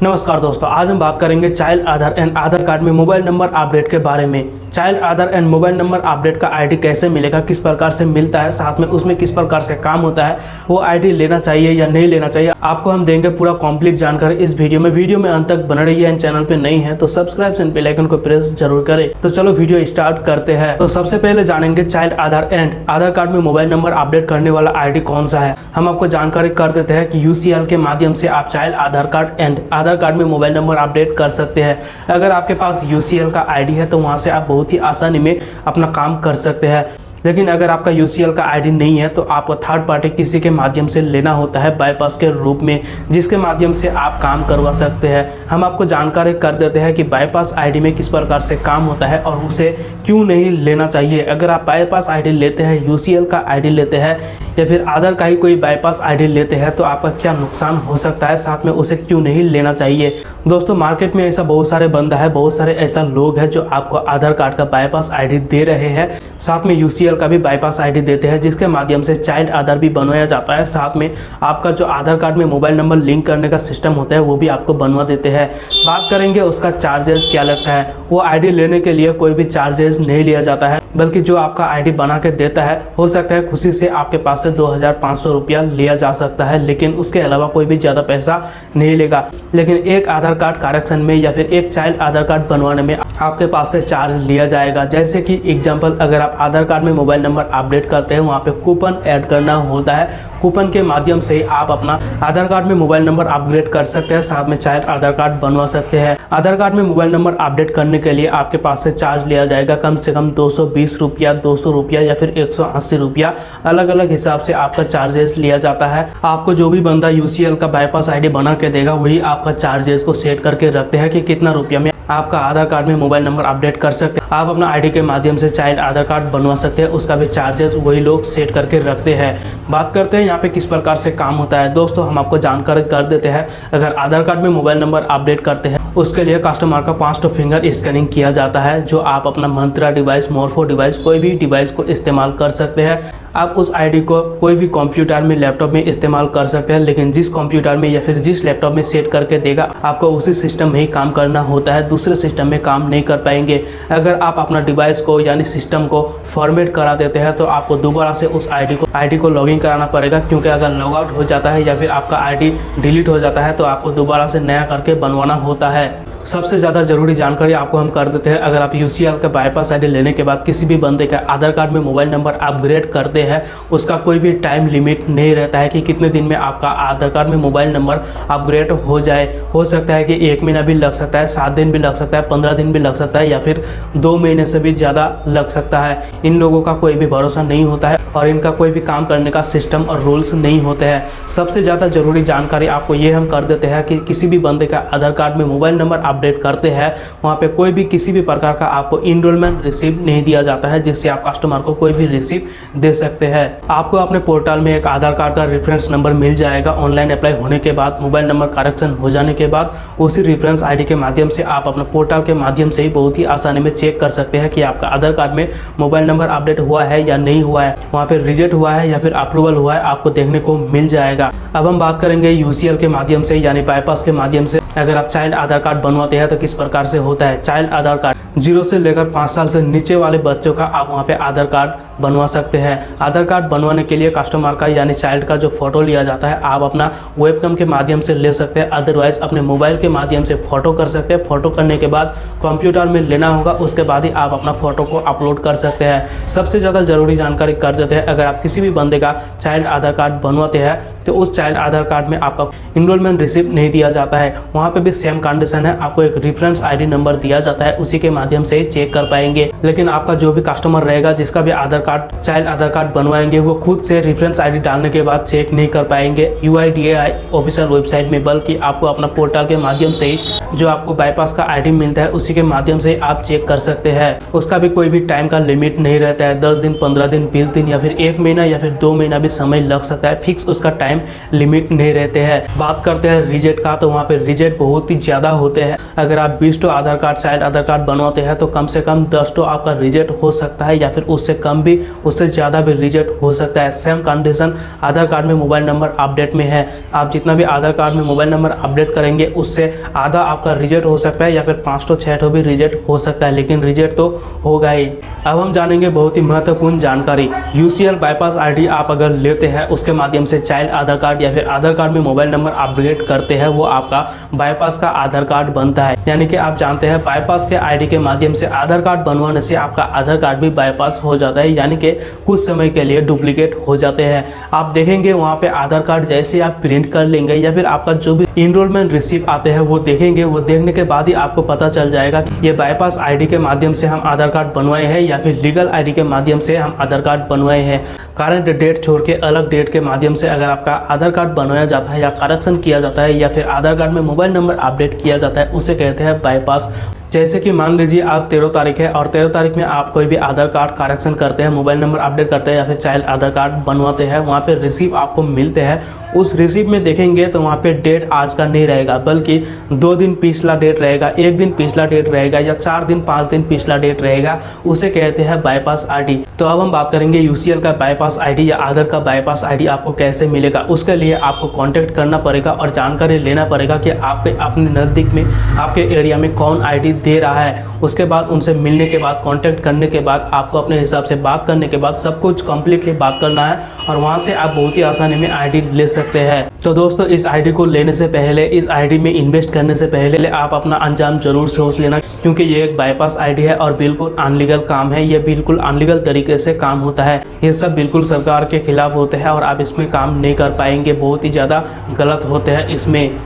नमस्कार दोस्तों, आज हम बात करेंगे child Aadhaar and Aadhaar card में मोबाइल नंबर अपडेट के बारे में। Child Aadhaar and mobile number update का आईडी कैसे मिलेगा, किस प्रकार से मिलता है, साथ में उसमें किस प्रकार से काम होता है, वो आईडी लेना चाहिए या नहीं लेना चाहिए, आपको हम देंगे पूरा कंप्लीट जानकारी इस वीडियो में। वीडियो में अंत तक बने रहिए। एंड चैनल पे नहीं है तो सब्सक्राइब एंड बेल आइकन को प्रेस जरूर करें। तो चलो वीडियो स्टार्ट करते हैं। तो सबसे पहले जानेंगे child Aadhaar and Aadhaar card में मोबाइल नंबर अपडेट करने वाला आईडी कौन सा है। हम आपको जानकारी कर देते हैं कि यूसीएल के माध्यम से आप child Aadhaar card and Aadhaar card में मोबाइल नंबर अपडेट कर सकते हैं। अगर आपके पास यूसीएल का आईडी है तो वहां से आप बहुत ही आसानी में अपना काम कर सकते हैं। लेकिन अगर आपका यूसीएल का आईडी नहीं है तो आपको थर्ड पार्टी किसी के माध्यम से लेना होता है बाईपास के रूप में, जिसके माध्यम से आप काम करवा सकते हैं। हम आपको जानकारी कर देते हैं कि बाईपास आईडी में किस प्रकार से काम होता है और उसे क्यों नहीं लेना चाहिए। अगर आप बाईपास आईडी लेते हैं, यूसीएल का आईडी लेते हैं या फिर आधार का ही कोई बाईपास आईडी लेते हैं तो आपका क्या नुकसान हो सकता है, साथ में उसे क्यों नहीं लेना चाहिए। दोस्तों, मार्केट में ऐसा बहुत सारे बंदा है, बहुत सारे ऐसा लोग हैं जो आपको आधार कार्ड का बाईपास आईडी दे रहे हैं, साथ में यूसीएल का भी बाईपास आईडी देते हैं, जिसके माध्यम से चाइल्ड आधार भी बनवाया जाता है। साथ में आपका जो आधार कार्ड में मोबाइल नंबर लिंक करने का सिस्टम होता है वो भी आपको बनवा देते हैं। बात करेंगे उसका चार्जेस क्या लगता है। वो आईडी लेने के लिए कोई भी चार्जेस नहीं लिया जाता है, बल्कि जो आपका आईडी बना के देता है, हो सकता है खुशी से आपके पास से 2500 रुपया लिया जा सकता है, लेकिन उसके अलावा कोई भी ज़्यादा पैसा नहीं लेगा। लेकिन एक आधार कार्ड करेक्शन में या फिर एक चाइल्ड आधार कार्ड बनवाने में आपके पास से चार्ज लिया जाएगा। जैसे कि एग्जांपल, अगर आप आधार कार्ड में मोबाइल नंबर अपडेट करते हैं, वहाँ पे कूपन ऐड करना होता है। कूपन के माध्यम से आप अपना आधार कार्ड में मोबाइल नंबर अपग्रेड कर सकते हैं, साथ में चाइल्ड आधार कार्ड बनवा सकते हैं। आधार कार्ड में मोबाइल नंबर अपडेट करने के लिए आपके पास से चार्ज लिया जाएगा कम से कम 220 रुपया, 200 रुपया या फिर 180 रुपया, अलग अलग हिसाब से आपका चार्जेस लिया जाता है। आपको जो भी बंदा यूसीएल का बाईपास आईडी बना के देगा वही आपका चार्जेस को सेट करके रखते हैं कि कितना रुपया में आपका आधार कार्ड में मोबाइल नंबर अपडेट कर सकते हैं। आप अपना आईडी के माध्यम से चाइल्ड आधार कार्ड बनवा सकते हैं, उसका भी चार्जेस वही लोग सेट करके रखते हैं। बात करते हैं यहाँ पे किस प्रकार से काम होता है। दोस्तों, हम आपको जानकारी कर देते हैं। अगर आधार कार्ड में मोबाइल नंबर अपडेट करते हैं, उसके लिए कस्टमर का 5 फिंगर स्कैनिंग किया जाता है, जो आप अपना मंत्रा डिवाइस, मोरफो डिवाइस, कोई भी डिवाइस को इस्तेमाल कर सकते हैं। आप उस आईडी को कोई भी कंप्यूटर में, लैपटॉप में इस्तेमाल कर सकते हैं, लेकिन जिस कंप्यूटर में या फिर जिस लैपटॉप में सेट करके देगा आपको उसी सिस्टम में ही काम करना होता है, दूसरे सिस्टम में काम नहीं कर पाएंगे। अगर आप अपना डिवाइस को यानी सिस्टम को फॉर्मेट करा देते हैं तो आपको दोबारा से उस आईडी को लॉगिन कराना पड़ेगा, क्योंकि अगर लॉग आउट हो जाता है या फिर आपका आईडी डिलीट हो जाता है तो आपको दोबारा से नया करके बनवाना होता है। सबसे ज़्यादा जरूरी जानकारी आपको हम कर देते हैं। अगर आप यूसीएल का बाईपास आईडी लेने के बाद किसी भी बंदे का आधार कार्ड में मोबाइल नंबर अपग्रेड करते हैं, उसका कोई भी टाइम लिमिट नहीं रहता है कि कितने दिन में आपका आधार कार्ड में मोबाइल नंबर अपग्रेड हो जाए। हो सकता है कि 1 महीना भी लग सकता है, 7 दिन भी लग सकता है, 15 दिन भी लग सकता है या फिर 2 महीने से भी ज़्यादा लग सकता है। इन लोगों का कोई भी भरोसा नहीं होता है और इनका कोई भी काम करने का सिस्टम और रूल्स नहीं होते हैं। सबसे ज़्यादा जरूरी जानकारी आपको ये हम कर देते हैं कि किसी भी बंदे का आधार कार्ड में मोबाइल नंबर अपडेट करते हैं, वहाँ पे कोई भी किसी भी प्रकार का आपको इनरोलमेंट रिसीव नहीं दिया जाता है, जिससे आप कस्टमर को कोई भी रिसीव दे सकते हैं। आपको अपने पोर्टल में एक आधार कार्ड का रेफरेंस नंबर मिल जाएगा। ऑनलाइन अप्लाई होने के बाद, मोबाइल नंबर करेक्शन हो जाने के बाद, उसी रेफरेंस आईडी के माध्यम से आप अपना पोर्टल के माध्यम से ही बहुत ही आसानी में चेक कर सकते हैं कि आपका आधार कार्ड में मोबाइल नंबर अपडेट हुआ है या नहीं हुआ है, वहाँ पे रिजेक्ट हुआ है या फिर अप्रूवल हुआ है, आपको देखने को मिल जाएगा। अब हम बात करेंगे यूसीएल के माध्यम से यानी बाईपास के माध्यम से अगर आप चाइल्ड आधार कार्ड बनवाते हैं तो किस प्रकार से होता है। चाइल्ड आधार कार्ड 0 से लेकर 5 साल से नीचे वाले बच्चों का आप वहाँ पे आधार कार्ड बनवा सकते हैं। आधार कार्ड बनवाने के लिए कस्टमर का यानी चाइल्ड का जो फोटो लिया जाता है, आप अपना वेबकैम के माध्यम से ले सकते हैं, अदरवाइज अपने मोबाइल के माध्यम से फोटो कर सकते हैं। फोटो करने के बाद कंप्यूटर में लेना होगा, उसके बाद ही आप अपना फोटो को अपलोड कर सकते हैं। सबसे ज़्यादा जरूरी जानकारी कर देते हैं। अगर आप किसी भी बंदे का चाइल्ड आधार कार्ड बनवाते हैं तो उस चाइल्ड आधार कार्ड में आपका इनरोलमेंट रिसिप्ट नहीं दिया जाता है। वहाँ पे भी सेम कंडीशन है, आपको एक रेफरेंस आईडी नंबर दिया जाता है, उसी के माध्यम से ही चेक कर पाएंगे। लेकिन आपका जो भी कस्टमर रहेगा जिसका भी आधार कार्ड, चाइल्ड आधार कार्ड बनवाएंगे, वो खुद से रेफरेंस आईडी डालने के बाद चेक नहीं कर पाएंगे UIDAI ऑफिशियल वेबसाइट में, बल्कि आपको अपना पोर्टल के माध्यम से ही जो आपको बाईपास का आईडी मिलता है उसी के माध्यम से आप चेक कर सकते हैं। उसका भी कोई भी टाइम का लिमिट नहीं रहता है, 10 दिन, 15 दिन, 20 दिन या फिर 1 महीना या फिर 2 महीना भी समय लग सकता है। फिक्स उसका टाइम लिमिट नहीं रहते हैं। बात करते हैं रिजेक्ट का, तो वहाँ पे रिजेक्ट बहुत ही ज़्यादा होते हैं। अगर आप 20 आधार कार्ड, चाइल्ड आधार कार्ड बनवाते हैं तो कम से कम 10 आपका रिजेक्ट हो सकता है या फिर उससे कम भी भी उससे ज़्यादा भी रिजेक्ट हो सकता है। सेम कंडीशन आधार कार्ड में मोबाइल नंबर अपडेट में है। आप जितना भी आधार कार्ड में मोबाइल नंबर अपडेट करेंगे उससे आधा आपका रिजेक्ट हो सकता है या फिर 5 तो 6 भी रिजेक्ट हो सकता है, लेकिन रिजेक्ट तो होगा ही। अब हम जानेंगे बहुत ही महत्वपूर्ण जानकारी। यूसीएल बाईपास आईडी आप अगर लेते हैं उसके माध्यम से चाइल्ड आधार कार्ड या फिर आधार कार्ड में मोबाइल नंबर अपडेट करते हैं, वो आपका बाईपास का आधार कार्ड बनता है। यानी कि आप जानते हैं बाईपास के आईडी के माध्यम से आधार कार्ड बनवाने से आपका आधार कार्ड भी बाईपास हो जाता है, यानी कि कुछ समय के लिए डुप्लीकेट हो जाते हैं। आप देखेंगे वहाँ पे आधार कार्ड जैसे आप प्रिंट कर लेंगे या फिर आपका जो भी इनरोलमेंट रिसीप आते हैं वो देखेंगे, वो देखने के बाद ही आपको पता चल जाएगा कि ये बाईपास आईडी के माध्यम से हम आधार कार्ड बनवाए हैं या फिर लीगल आईडी के माध्यम से हम आधार कार्ड बनवाए हैं। करंट डेट छोड़ के अलग डेट के माध्यम से अगर आपका आधार कार्ड बनवाया जाता है या करेक्शन किया जाता है या फिर आधार कार्ड में मोबाइल नंबर अपडेट किया जाता है, उसे कहते हैं बाईपास। जैसे कि मान लीजिए आज 13 तारीख है और 13 तारीख में आप कोई भी आधार कार्ड करेक्शन करते हैं, मोबाइल नंबर अपडेट करते हैं या फिर चाइल्ड आधार कार्ड बनवाते हैं, वहाँ पे रिसीप आपको मिलते हैं। उस रिसीप में देखेंगे तो वहाँ पे डेट आज का नहीं रहेगा, बल्कि 2 दिन पिछला डेट रहेगा, 1 दिन पिछला डेट रहेगा या 4 दिन 5 दिन पिछला डेट रहेगा। उसे कहते हैं बाईपास आईडी। तो अब हम बात करेंगे यूसीएल का बाईपास आईडी या आधार का बाईपास आईडी आपको कैसे मिलेगा। उसके लिए आपको कॉन्टैक्ट करना पड़ेगा और जानकारी लेना पड़ेगा कि आपके अपने नज़दीक में आपके एरिया में कौन आईडी दे रहा है। उसके बाद उनसे मिलने के बाद, कांटेक्ट करने के बाद, आपको अपने हिसाब से बात करने के बाद सब कुछ कंप्लीटली बात करना है और वहां से आप बहुत ही आसानी में आईडी ले सकते हैं। तो दोस्तों, इस आईडी को लेने से पहले, इस आईडी में इन्वेस्ट करने से पहले आप अपना अंजाम जरूर सोच लेना, क्योंकि ये एक बाईपास आईडी है और बिल्कुल अनलीगल काम है। ये बिल्कुल अनलीगल तरीके से काम होता है। ये सब बिल्कुल सरकार के खिलाफ होते हैं और आप इसमें काम नहीं कर पाएंगे। बहुत ही ज़्यादा गलत होते हैं इसमें।